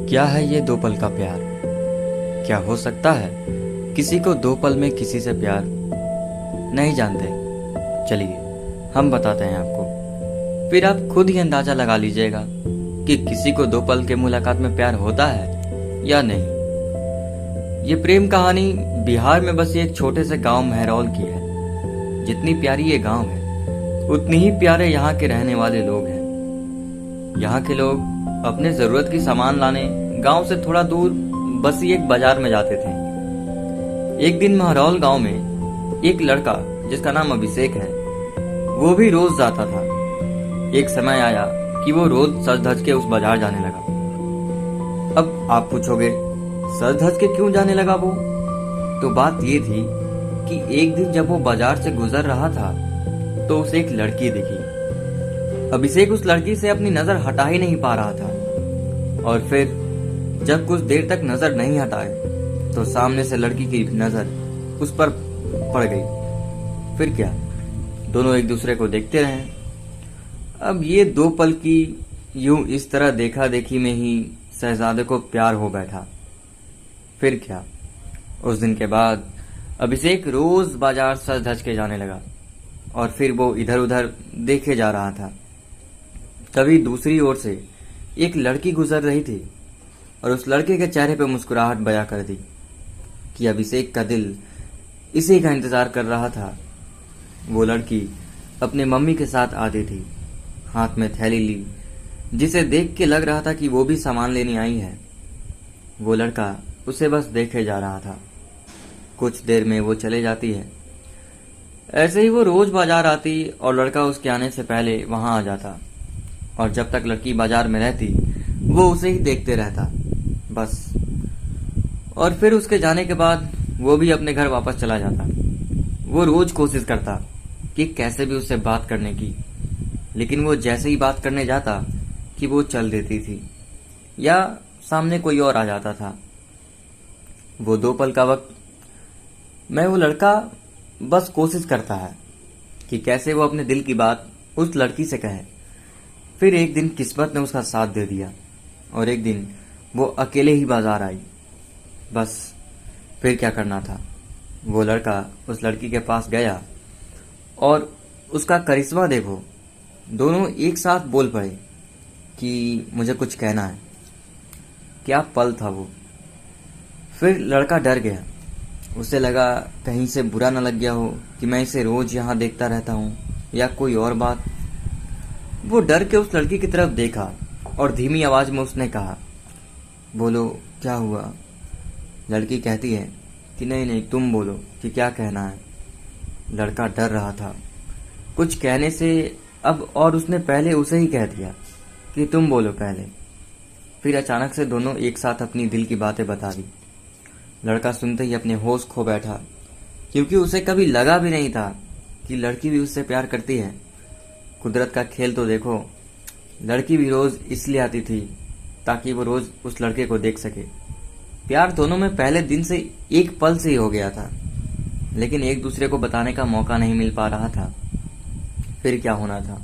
क्या है ये दो पल का प्यार? क्या हो सकता है किसी को दो पल में किसी से प्यार? नहीं जानते? चलिए हम बताते हैं आपको, फिर आप खुद ही अंदाजा लगा लीजिएगा कि किसी को दो पल के मुलाकात में प्यार होता है या नहीं। ये प्रेम कहानी बिहार में बसी एक छोटे से गांव महरौल की है। जितनी प्यारी ये गांव है उतनी ही प्यारे यहाँ के रहने वाले लोग हैं। यहाँ के लोग अपने जरूरत की सामान लाने गांव से थोड़ा दूर बसी एक बाजार में जाते थे। एक दिन महरौल गांव में एक लड़का जिसका नाम अभिषेक है, वो भी रोज जाता था। एक समय आया कि वो रोज सज धज के उस बाजार जाने लगा। अब आप पूछोगे सज धज के क्यों जाने लगा वो? तो बात ये थी कि एक दिन जब वो बाजार से गुजर रहा था तो उसे एक लड़की दिखी। अभिषेक उस लड़की से अपनी नजर हटा ही नहीं पा रहा था, और फिर जब कुछ देर तक नजर नहीं हटाए तो सामने से लड़की की नजर उस पर पड़ गई। फिर क्या, दोनों एक दूसरे को देखते रहे। अब ये दो पल की यूं इस तरह देखा देखी में ही शहजादे को प्यार हो बैठा। फिर क्या, उस दिन के बाद अभिषेक रोज बाजार सज धज के जाने लगा और फिर वो इधर उधर देखे जा रहा था। तभी दूसरी ओर से एक लड़की गुजर रही थी और उस लड़के के चेहरे पर मुस्कुराहट बयां कर दी कि अभिषेक का दिल इसी का इंतजार कर रहा था। वो लड़की अपने मम्मी के साथ आती थी, हाथ में थैली ली, जिसे देख के लग रहा था कि वो भी सामान लेने आई है। वो लड़का उसे बस देखे जा रहा था। कुछ देर में वो चले जाती है। ऐसे ही वो रोज बाजार आती और लड़का उसके आने से पहले वहां आ जाता, और जब तक लड़की बाजार में रहती वो उसे ही देखते रहता बस। और फिर उसके जाने के बाद वो भी अपने घर वापस चला जाता। वो रोज कोशिश करता कि कैसे भी उससे बात करने की, लेकिन वो जैसे ही बात करने जाता कि वो चल देती थी या सामने कोई और आ जाता था। वो दो पल का वक्त मैं वो लड़का बस कोशिश करता है कि कैसे वो अपने दिल की बात उस लड़की से कहे। फिर एक दिन किस्मत ने उसका साथ दे दिया और एक दिन वो अकेले ही बाजार आई। बस फिर क्या करना था, वो लड़का उस लड़की के पास गया और उसका करिश्मा देखो, दोनों एक साथ बोल पड़े कि मुझे कुछ कहना है। क्या पल था वो। फिर लड़का डर गया। उसे लगा कहीं से बुरा न लग गया हो कि मैं इसे रोज यहाँ देखता रहता हूँ या कोई और बात। वो डर के उस लड़की की तरफ देखा और धीमी आवाज में उसने कहा, बोलो क्या हुआ? लड़की कहती है कि नहीं नहीं, तुम बोलो कि क्या कहना है। लड़का डर रहा था कुछ कहने से अब, और उसने पहले उसे ही कह दिया कि तुम बोलो पहले। फिर अचानक से दोनों एक साथ अपनी दिल की बातें बता दी। लड़का सुनते ही अपने होश खो बैठा, क्योंकि उसे कभी लगा भी नहीं था कि लड़की भी उससे प्यार करती है। कुदरत का खेल तो देखो, लड़की भी रोज इसलिए आती थी ताकि वो रोज उस लड़के को देख सके। प्यार दोनों में पहले दिन से एक पल से ही हो गया था, लेकिन एक दूसरे को बताने का मौका नहीं मिल पा रहा था। फिर क्या होना था,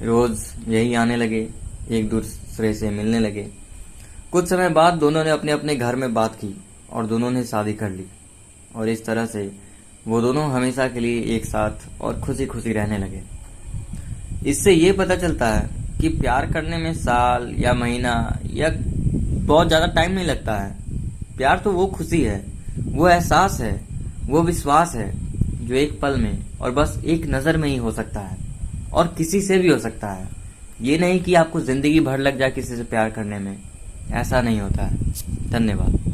रोज यही आने लगे, एक दूसरे से मिलने लगे। कुछ समय बाद दोनों ने अपने अपने घर में बात की और दोनों ने शादी कर ली, और इस तरह से वो दोनों हमेशा के लिए एक साथ और खुशी खुशी रहने लगे। इससे ये पता चलता है कि प्यार करने में साल या महीना या बहुत ज्यादा टाइम नहीं लगता है। प्यार तो वो खुशी है, वो एहसास है, वो विश्वास है जो एक पल में और बस एक नजर में ही हो सकता है, और किसी से भी हो सकता है। ये नहीं कि आपको जिंदगी भर लग जाए किसी से प्यार करने में, ऐसा नहीं होता है। धन्यवाद।